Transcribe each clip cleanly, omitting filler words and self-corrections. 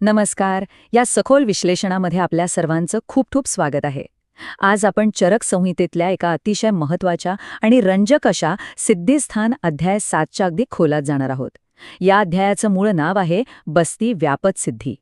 नमस्कार. या सखोल विश्लेषणामध्ये आपल्या सर्वांचं खूप खूप स्वागत आहे. आज आपण चरक संहितेतल्या एका अतिशय महत्त्वाच्या आणि रंजक अशा सिद्धिस्थान अध्याय 7च्या अगदी खोलात जाणार आहोत. या अध्यायाचं मूळ नाव आहे बस्ती व्यापत सिद्धी.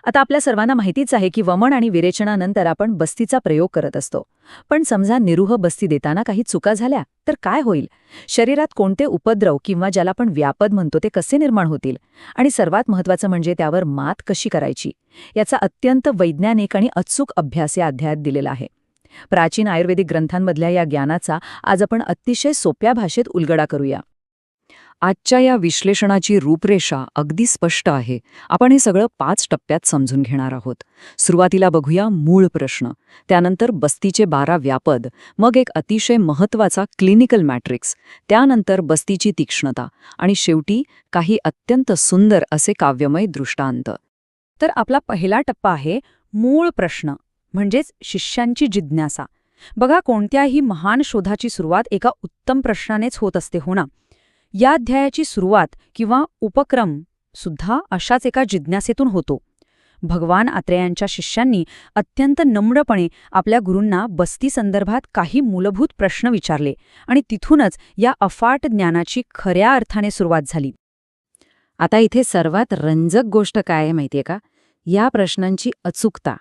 आता आपल्या सर्वांना माहितीच आहे की वमन आणि विरेचनानंतर आपण बस्तीचा प्रयोग करत असतो. पण समजा निरूह बस्ती देताना काही चुका झाल्या तर काय होईल? शरीरात कोणते उपद्रव किंवा ज्याला आपण व्यापद म्हणतो ते कसे निर्माण होतील? आणि सर्वात महत्त्वाचं म्हणजे त्यावर मात कशी करायची? याचा अत्यंत वैज्ञानिक आणि अचूक अभ्यास या अध्यायात दिलेला आहे. प्राचीन आयुर्वेदिक ग्रंथांमधल्या या ज्ञानाचा आज आपण अतिशय सोप्या भाषेत उलगडा करूया. आजच्या या विश्लेषणाची रूपरेषा अगदी स्पष्ट आहे. आपण हे सगळं 5 टप्प्यात समजून घेणार आहोत. सुरुवातीला बघूया मूळ प्रश्न, त्यानंतर बस्तीचे 12 व्यापद, मग एक अतिशय महत्त्वाचा क्लिनिकल मॅट्रिक्स, त्यानंतर बस्तीची तीक्ष्णता आणि शेवटी काही अत्यंत सुंदर असे काव्यमय दृष्टांत. तर आपला पहिला टप्पा आहे मूळ प्रश्न, म्हणजेच शिष्यांची जिज्ञासा. बघा, कोणत्याही महान शोधाची सुरुवात एका उत्तम प्रश्नानेच होत असते, हो ना? या अध्यायाची सुरुवात किंवा उपक्रम सुद्धा अशाच एका जिज्ञासेतून होतो. भगवान आत्रेयांच्या शिष्यांनी अत्यंत नम्रपणे आपल्या गुरूंना बस्ती संदर्भात काही मूलभूत प्रश्न विचारले आणि तिथूनच या अफाट ज्ञानाची खऱ्या अर्थाने सुरुवात झाली. आता इथे सर्वात रंजक गोष्ट काय आहे माहितीये का? या प्रश्नांची अचूकता.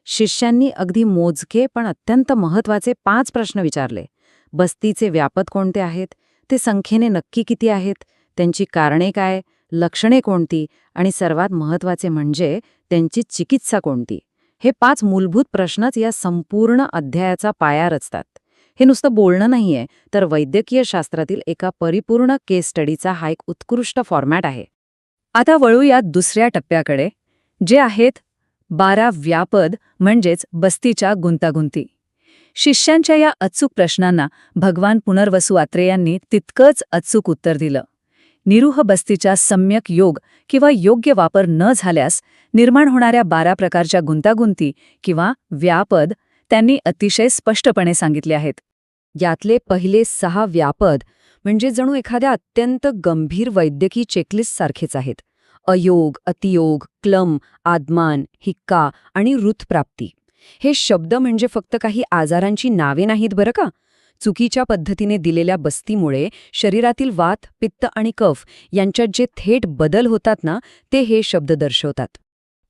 शिष्यांनी अगदी मोजके पण अत्यंत महत्त्वाचे 5 प्रश्न विचारले. बस्तीचे व्यापद कोणते आहेत? ते संख्येने नक्की किती आहेत? त्यांची कारणे काय? लक्षणे कोणती? आणि सर्वात महत्त्वाचे म्हणजे त्यांची चिकित्सा कोणती? हे 5 मूलभूत प्रश्नच या संपूर्ण अध्यायाचा पाया रचतात. हे नुसतं बोलणं नाहीये, तर वैद्यकीय शास्त्रातील एका परिपूर्ण केस स्टडीचा हा एक उत्कृष्ट फॉर्मॅट आहे. आता वळूया दुसऱ्या टप्प्याकडे, जे आहेत 12 व्यापद, म्हणजेच बस्तीच्या गुंतागुंती. शिष्यांच्या या अचूक प्रश्नांना भगवान पुनर्वसु आत्रेयांनी तितकंच अचूक उत्तर दिलं. निरूह बस्तीच्या सम्यक योग किंवा योग्य वापर न झाल्यास निर्माण होणाऱ्या 12 प्रकारच्या गुंतागुंती किंवा व्यापद त्यांनी अतिशय स्पष्टपणे सांगितले आहेत. यातले पहिले 6 व्यापद म्हणजे जणू एखाद्या अत्यंत गंभीर वैद्यकीय चेकलिस्ट सारखेच आहेत. अयोग, अतियोग, क्लम, आदमान, हिक्का आणि ऋतप्राप्ती. हे शब्द म्हणजे फक्त काही आजारांची नावे नाहीत बरं का. चुकीच्या पद्धतीने दिलेल्या बस्तीमुळे शरीरातील वात, पित्त आणि कफ यांच्यात जे थेट बदल होतात ना, ते हे शब्द दर्शवतात.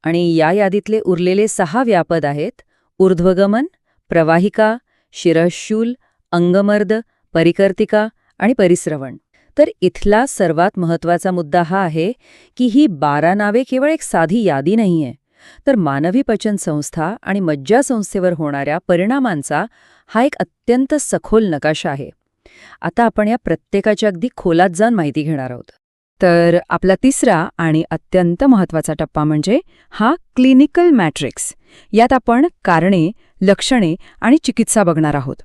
आणि या यादीतले उरलेले 6 व्यापद आहेत ऊर्ध्वगमन, प्रवाहिका, शिरःशूल, अंगमर्द, परिकर्तिका आणि परिस्रवण. तर इथला सर्वात महत्त्वाचा मुद्दा हा आहे की ही 12 नावे केवळ एक साधी यादी नाहीये, तर मानवी पचन संस्था आणि मज्जासंस्थेवर होणाऱ्या परिणामांचा हा एक अत्यंत सखोल नकाशा आहे. आता आपण या प्रत्येकाच्या अगदी खोलात जाऊन माहिती घेणार आहोत. तर आपला तिसरा आणि अत्यंत महत्त्वाचा टप्पा म्हणजे हा क्लिनिकल मॅट्रिक्स. यात आपण कारणे, लक्षणे आणि चिकित्सा बघणार आहोत.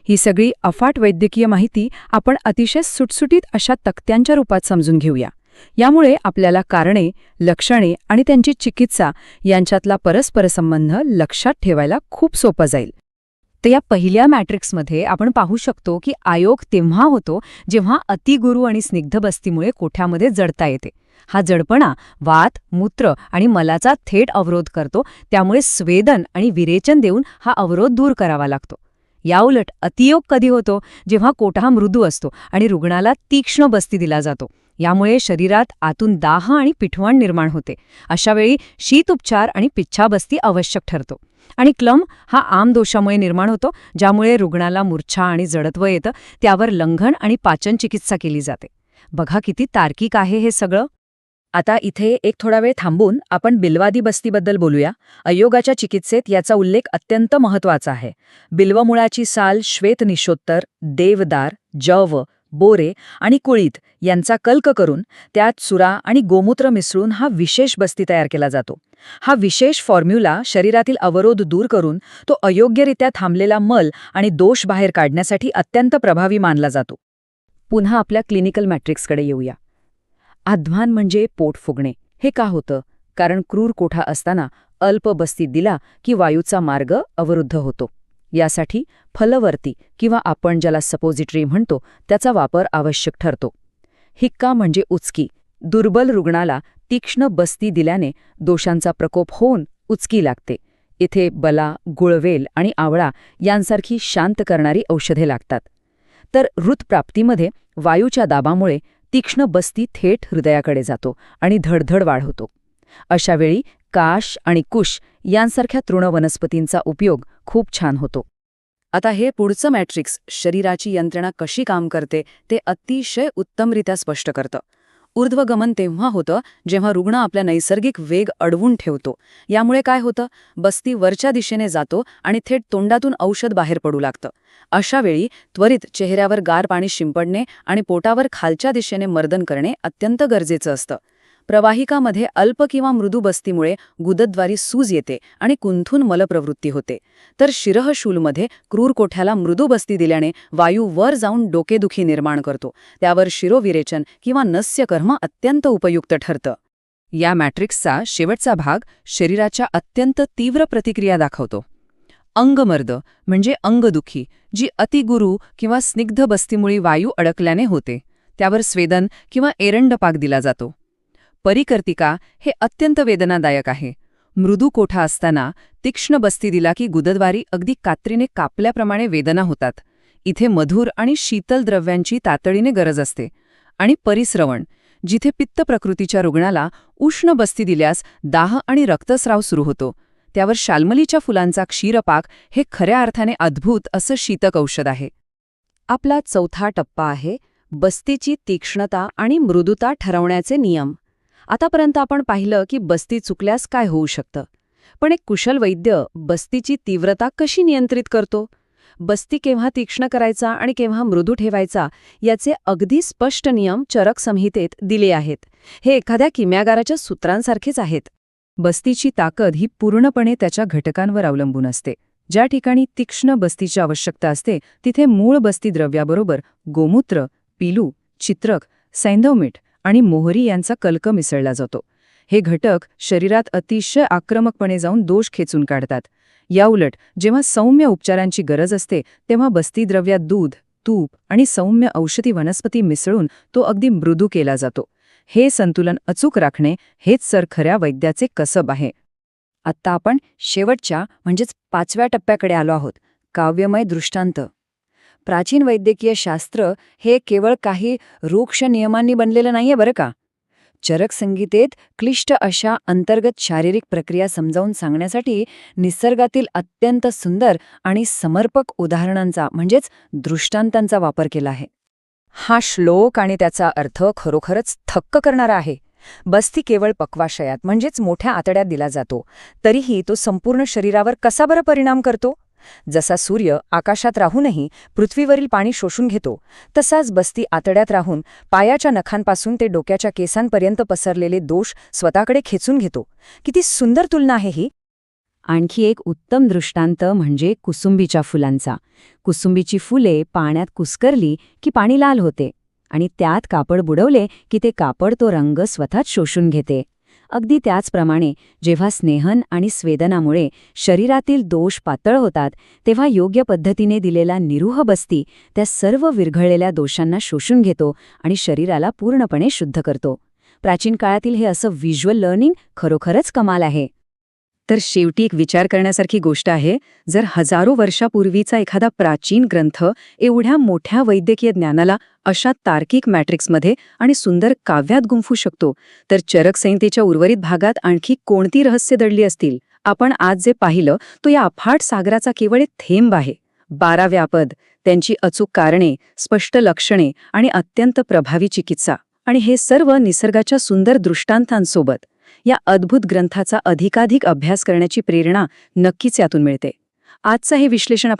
ही सगळी अफाट वैद्यकीय माहिती आपण अतिशय सुटसुटीत अशा तक्त्यांच्या रूपात समजून घेऊया. यामुळे आपल्याला कारणे, लक्षणे आणि त्यांची चिकित्सा यांच्यातला परस्परसंबंध लक्षात ठेवायला खूप सोपं जाईल. तर या पहिल्या मॅट्रिक्समध्ये आपण पाहू शकतो की आयोग तेव्हा होतो जेव्हा अतिगुरू आणि स्निग्ध बस्तीमुळे कोठ्यामध्ये जडता येते. हा जडपणा वात, मूत्र आणि मलाचा थेट अवरोध करतो, त्यामुळे स्वेदन आणि विरेचन देऊन हा अवरोध दूर करावा लागतो. याउलट अतियोग कधी होतो? जेव्हा कोठा मृदू असतो आणि रुग्णाला तीक्ष्ण बस्ती दिला जातो. यामुळे शरीरात आतून दाह आणि पिठवण निर्माण होते. अशावेळी शीत उपचार आणि पिच्छाबस्ती आवश्यक ठरतो. आणि क्लम हा आम दोषामुळे निर्माण होतो, ज्यामुळे रुग्णाला मूर्छा आणि जडत्व येतं. त्यावर लंघन आणि पाचन चिकित्सा केली जाते. बघा किती तार्किक आहे हे सगळं. आता इथे एक थोडा वेळ थांबून आपण बिल्वादी बस्तीबद्दल बोलूया. अयोगाच्या चिकित्सेत याचा उल्लेख अत्यंत महत्त्वाचा आहे. बिल्वमुळाची साल, श्वेतनिशोत्तर, देवदार, जव, बोरे आणि कुळीत यांचा कल्क करून त्यात सुरा आणि गोमूत्र मिसळून हा विशेष बस्ती तयार केला जातो. हा विशेष फॉर्म्युला शरीरातील अवरोध दूर करून तो अयोग्यरित्या थांबलेला मल आणि दोष बाहेर काढण्यासाठी अत्यंत प्रभावी मानला जातो. पुन्हा आपल्या क्लिनिकल मॅट्रिक्सकडे येऊया. आध्मान म्हणजे पोट फुगणे. हे का होतं? कारण क्रूर कोठा असताना अल्प बस्ती दिला की वायूचा मार्ग अवरुद्ध होतो. यासाठी फलवर्ती किंवा आपण ज्याला सपोजिटरी म्हणतो त्याचा वापर आवश्यक ठरतो. हिक्का म्हणजे उचकी. दुर्बल रुग्णाला तीक्ष्ण बस्ती दिल्याने दोषांचा प्रकोप होऊन उचकी लागते. इथे बला, गुळवेल आणि आवळा यांसारखी शांत करणारी औषधे लागतात. तर ऋतप्राप्तीमध्ये वायूच्या दाबामुळे तीक्ष्ण बस्ती थेट हृदयाकडे जातो आणि धडधड वाढवतो. अशावेळी काश आणि कुश यांसारख्या तृणवनस्पतींचा उपयोग खूप छान होतो. आता हे पुढचं मॅट्रिक्स शरीराची यंत्रणा कशी काम करते ते अतिशय उत्तमरित्या स्पष्ट करतं. ऊर्ध्वगमन तेव्हा होतं जेव्हा रुग्ण आपल्या नैसर्गिक वेग अडवून ठेवतो. यामुळे काय होतं, बस्ती वरच्या दिशेने जातो आणि थेट तोंडातून औषध बाहेर पडू लागतं. अशा वेळी त्वरित चेहऱ्यावर गार पाणी शिंपडणे आणि पोटावर खालच्या दिशेने मर्दन करणे अत्यंत गरजेचं असतं. प्रवाहिकामध्ये अल्प किंवा मृदू बस्तीमुळे गुदद्वारी सूज येते आणि कुंथून मलप्रवृत्ती होते. तर शिरःशूलमध्ये क्रूर कोठ्याला मृदू बस्ती दिल्याने वायू वर जाऊन डोकेदुखी निर्माण करतो. त्यावर शिरोविरेचन किंवा नस्यकर्म अत्यंत उपयुक्त ठरतं. या मॅट्रिक्सचा शेवटचा भाग शरीराच्या अत्यंत तीव्र प्रतिक्रिया दाखवतो. अंगमर्द म्हणजे अंगदुखी, जी अतिगुरू किंवा स्निग्ध बस्तीमुळे वायू अडकल्याने होते. त्यावर स्वेदन किंवा एरंडपाक दिला जातो. परिकर्तिका हे अत्यंत वेदनादायक आहे. मृदू कोठा असताना तीक्ष्ण बस्ती दिला की गुदद्वारी अगदी कात्रीने कापल्याप्रमाणे वेदना होतात. इथे मधुर आणि शीतल द्रव्यांची तातडीने गरज असते. आणि परिस्रवण, जिथे पित्त प्रकृतीच्या रुग्णाला उष्ण बस्ती दिल्यास दाह आणि रक्तस्राव सुरू होतो. त्यावर शाल्मलीच्या फुलांचा क्षीरपाक हे खऱ्या अर्थाने अद्भुत असं शीतक औषध आहे. आपला चौथा टप्पा आहे बस्तीची तीक्ष्णता आणि मृदुता ठरवण्याचे नियम. आतापर्यंत आपण पाहिलं की बस्ती चुकल्यास काय होऊ शकतं. पण एक कुशल वैद्य बस्तीची तीव्रता कशी नियंत्रित करतो, बस्ती केव्हा तीक्ष्ण करायचा आणि केव्हा मृदू ठेवायचा याचे अगदी स्पष्ट नियम चरक संहितेत दिले आहेत. हे एखाद्या किम्यागाराच्या सूत्रांसारखेच आहेत. बस्तीची ताकद ही पूर्णपणे त्याच्या घटकांवर अवलंबून असते. ज्या ठिकाणी तीक्ष्ण बस्तीची आवश्यकता असते तिथे मूळ बस्ती द्रव्याबरोबर गोमूत्र, पिलू, चित्रक, सैंधवमीठ आणि मोहरी यांचा कल्क मिसळला जातो. हे घटक शरीरात अतिशय आक्रमकपणे जाऊन दोष खेचून काढतात. याउलट जेव्हा सौम्य उपचारांची गरज असते तेव्हा बस्तीद्रव्यात दूध, तूप आणि सौम्य औषधी वनस्पती मिसळून तो अगदी मृदू केला जातो. हे संतुलन अचूक राखणे हेच खऱ्या वैद्याचे कसब आहे. आत्ता आपण शेवटच्या म्हणजेच 5व्या टप्प्याकडे आलो आहोत, काव्यमय दृष्टांत. प्राचीन वैद्यकीय शास्त्र हे केवळ काही रूक्ष नियमांनी बनलेलं नाहीये बरं का. चरक संगीतेत क्लिष्ट अशा अंतर्गत शारीरिक प्रक्रिया समजावून सांगण्यासाठी निसर्गातील अत्यंत सुंदर आणि समर्पक उदाहरणांचा म्हणजेच दृष्टांतांचा वापर केला आहे. हा श्लोक आणि त्याचा अर्थ खरोखरच थक्क करणारा आहे. बस्ती केवळ पक्वाशयात म्हणजेच मोठ्या आतड्यात दिला जातो, तरीही तो संपूर्ण शरीरावर कसा बरं परिणाम करतो. जसा सूर्य आकाशात राहूनही पृथ्वीवरील पाणी शोषून घेतो, तसाच बस्ती आतड्यात राहून पायाच्या नखांपासून ते डोक्याच्या केसांपर्यंत पसरलेले दोष स्वतःकडे खेचून घेतो. किती सुंदर तुलना आहे ही. आणखी एक उत्तम दृष्टांत म्हणजे कुसुंबीच्या फुलांचा. कुसुंबीची फुले पाण्यात कुस्करली की पाणी लाल होते आणि त्यात कापड बुडवले की ते कापड तो रंग स्वतःच शोषून घेते. अगदी त्याचप्रमाणे जेव्हा स्नेहन आणि स्वेदनामुळे शरीरातील दोष पातळ होतात तेव्हा योग्य पद्धतीने दिलेला निरूह बस्ती त्या सर्व विरघळलेल्या दोषांना शोषून घेतो आणि शरीराला पूर्णपणे शुद्ध करतो. प्राचीन काळातील हे असं व्हिज्युअल लर्निंग खरोखरच कमाल आहे. तर शेवटी एक विचार करण्यासारखी गोष्ट आहे, जर हजारो वर्षापूर्वीचा एखादा प्राचीन ग्रंथ एवढ्या मोठ्या वैद्यकीय ज्ञानाला अशा तार्किक मॅट्रिक्समध्ये आणि सुंदर काव्यात गुंफू शकतो, तर चरक संहितेच्या उर्वरित भागात आणखी कोणती रहस्य दडली असतील. आपण आज जे पाहिलं तो या अफाट सागराचा केवळ एक थेंब आहे. 12 व्यापद, त्यांची अचूक कारणे, स्पष्ट लक्षणे आणि अत्यंत प्रभावी चिकित्सा, आणि हे सर्व निसर्गाच्या सुंदर दृष्टांतांसोबत. या अद्भुत ग्रंथाचा अधिकाधिक अभ्यास करण्याची प्रेरणा नक्कीच यातून मिळते. आजचं हे विश्लेषण आपण